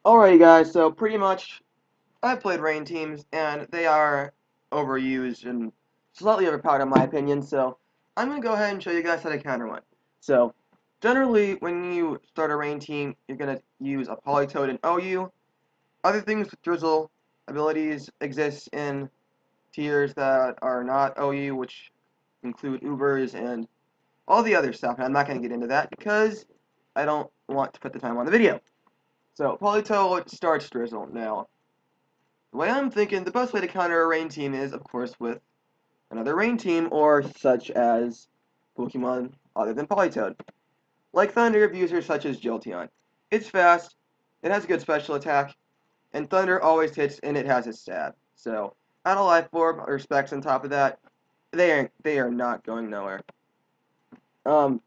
Alrighty guys, so pretty much I've played rain teams and they are overused and slightly overpowered in my opinion, so I'm going to go ahead and show you guys how to counter one. So generally when you start a rain team, you're going to use a Polytoad and OU. Other things with Drizzle abilities exist in tiers that are not OU, which include Ubers and all the other stuff, and I'm not going to get into that because I don't want to put the time on the video. So Polytoad starts Drizzle. Now, the way I'm thinking, the best way to counter a rain team is, of course, with another rain team, or such as Pokemon other than Politoed. Like Thunder abusers such as Jolteon. It's fast, it has a good special attack, and Thunder always hits and it has a stab. So, add a life orb or specs on top of that, they are not going nowhere. Um,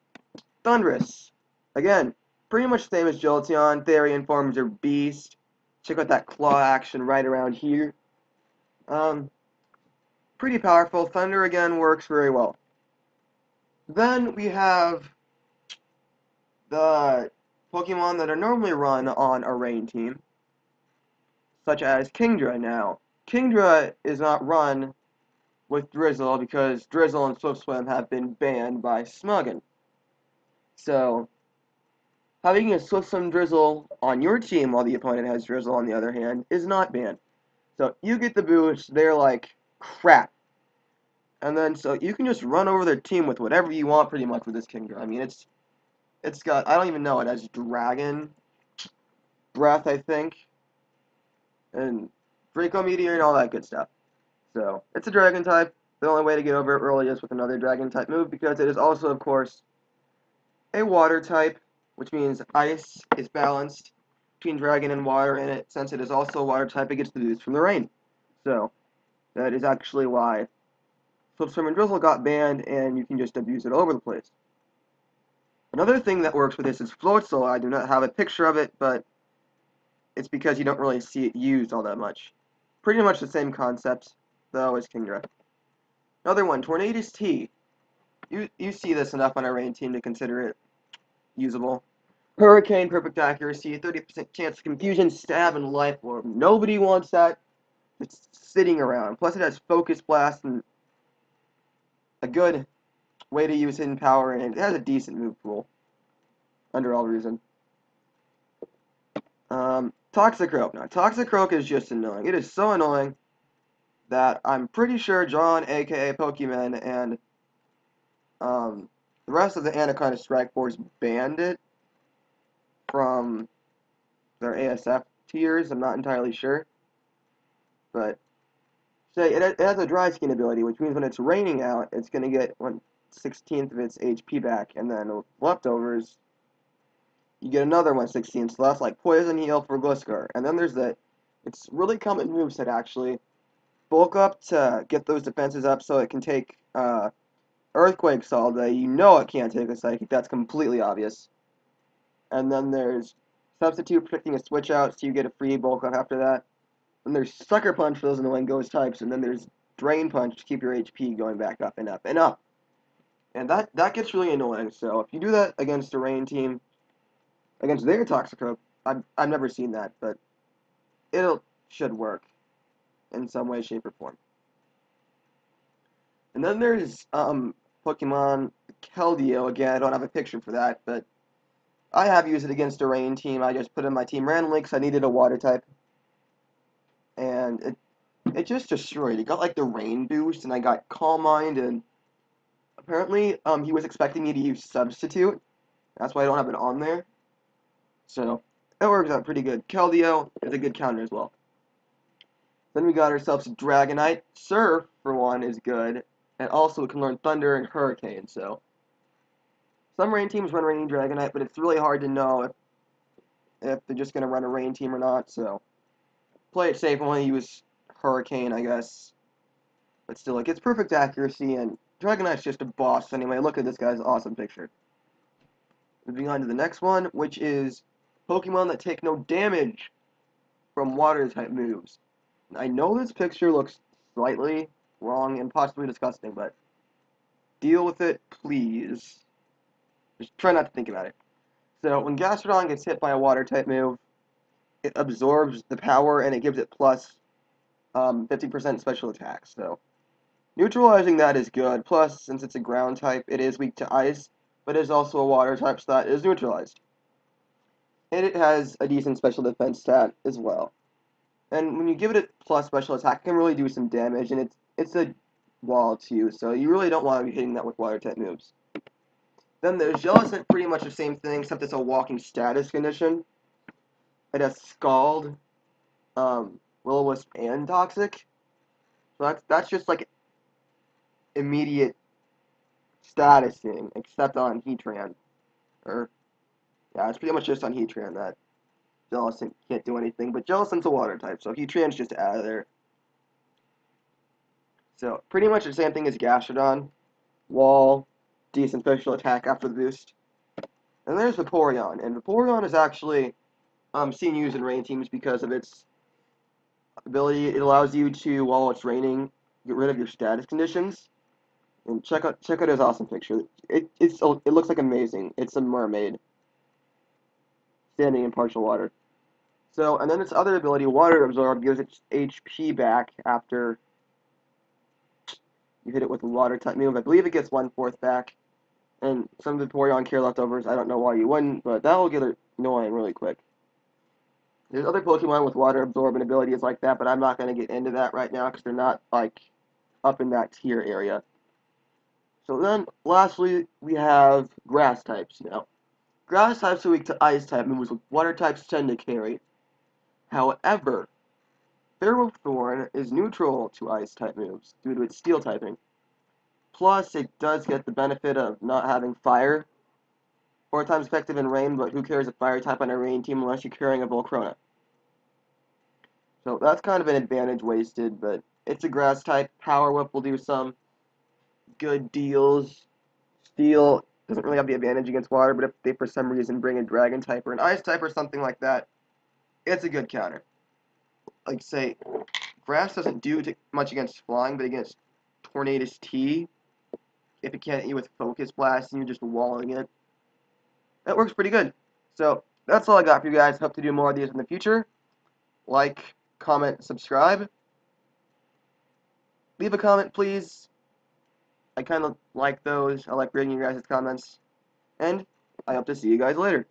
Thundurus. Again, pretty much the same as Jolteon. Therian forms are beast. Check out that claw action right around here. Um, Pretty powerful. Thunder again works very well. Then we have the Pokemon that are normally run on a rain team, such as Kingdra. Now, Kingdra is not run with Drizzle because Drizzle and Swift Swim have been banned by Smuggin. So, having a Swift Swim Drizzle on your team while the opponent has Drizzle on the other hand is not banned. So, you get the boost, they're like crap. And then, so you can just run over their team with whatever you want pretty much with this Kingdra. I mean, it's got, I don't even know, it has Dragon Breath, I think, and Draco Meteor and all that good stuff. So, it's a Dragon type. The only way to get over it really is with another Dragon type move, because it is also, of course, a Water type, which means Ice is balanced between Dragon and Water, and it, since it is also a Water type, it gets the boost from the Rain. So, that is actually why Swift Swim and Drizzle got banned, and you can just abuse it all over the place. Another thing that works with this is Floatzel. I do not have a picture of it, but it's because you don't really see it used all that much. Pretty much the same concept, though, as Kingdra. Another one, Tornadus T. You see this enough on a rain team to consider it usable. Hurricane, perfect accuracy, 30% chance of confusion, stab, and life orb. Nobody wants that. It's sitting around. Plus, it has Focus Blast and a good way to use hidden power, and it has a decent move pool. Under all reason. Toxicroak. Now, Toxicroak is just annoying. It is so annoying that I'm pretty sure John, aka Pokemon, and the rest of the Anaconda Strike Force banned it from their ASF tiers. I'm not entirely sure. But say it has a dry skin ability, which means when it's raining out, it's going to get 1/16 of its HP back, and then leftovers, you get another 1/16, so that's like Poison Heal for Gliscor. And then there's the, it's really common moveset actually. Bulk up to get those defenses up so it can take Earthquakes all day. You know it can't take a Psychic, that's completely obvious. And then there's Substitute predicting a switch out, so you get a free bulk up after that. And there's Sucker Punch for those annoying ghost types, and then there's Drain Punch to keep your HP going back up and up and up. And that gets really annoying, so if you do that against a rain team, against their Toxicroak, I've never seen that, but it should work in some way, shape, or form. And then there's Pokemon Keldeo. Again, I don't have a picture for that, but I have used it against a rain team. I just put in my team randomly because I needed a water type, and it just destroyed. It got like the rain boost, and I got Calm Mind, and apparently he was expecting me to use Substitute. That's why I don't have it on there. So that works out pretty good. Keldeo is a good counter as well. Then we got ourselves Dragonite. Surf, for one, is good, and also can learn Thunder and Hurricane, so some rain teams run Rainy Dragonite, but it's really hard to know if they're just going to run a rain team or not, so play it safe, only use Hurricane, I guess. But still, it gets perfect accuracy, and Dragonite's just a boss anyway. Look at this guy's awesome picture. Moving on to the next one, which is Pokemon that take no damage from Water-type moves. I know this picture looks slightly wrong and possibly disgusting, but deal with it, please. Just try not to think about it. So, when Gastrodon gets hit by a Water-type move, it absorbs the power and it gives it plus 50% special attack. So neutralizing that is good. Plus, since it's a ground type, it is weak to ice, but it is also a water type, so that is neutralized. And it has a decent special defense stat as well. And when you give it a plus special attack, it can really do some damage, and it's a wall too, so you really don't want to be hitting that with water type moves. Then there's Jellicent, pretty much the same thing, except it's a walking status condition. It has Scald, Will-O-Wisp, and Toxic. So that's just like immediate status thing, except on Heatran. Or yeah, it's pretty much just on Heatran that Jellicent can't do anything. But Jellicent's a water type, so Heatran's just out of there. So pretty much the same thing as Gastrodon. Wall, decent special attack after the boost. And there's Vaporeon, and Vaporeon is actually seen used in rain teams because of its ability. It allows you to, while it's raining, get rid of your status conditions. And check out his awesome picture. It looks like amazing. It's a mermaid standing in partial water. So, and then its other ability, Water Absorb, gives its HP back after you hit it with a water type move. I believe it gets 1/4 back. And some of the Vaporeon care leftovers, I don't know why you wouldn't, but that will get annoying really quick. There's other Pokemon with water absorbent abilities like that, but I'm not going to get into that right now because they're not, like, up in that tier area. So then, lastly, we have grass types now. Grass types are weak to ice type moves, which water types tend to carry. However, Ferrothorn is neutral to ice type moves due to its steel typing. Plus, it does get the benefit of not having fire. 4 times effective in rain, but who cares a fire type on a rain team unless you're carrying a Volcrona? So that's kind of an advantage wasted, but it's a grass type. Power Whip will do some good deals. Steel doesn't really have the advantage against water, but if they for some reason bring a dragon type or an ice type or something like that, it's a good counter. Like say, grass doesn't do much against flying, but against Tornadus T, if it can't hit you with Focus Blast and you're just walling it, that works pretty good. So that's all I got for you guys. Hope to do more of these in the future. Like, comment, subscribe. Leave a comment, please. I kind of like those. I like reading your guys' comments. And I hope to see you guys later.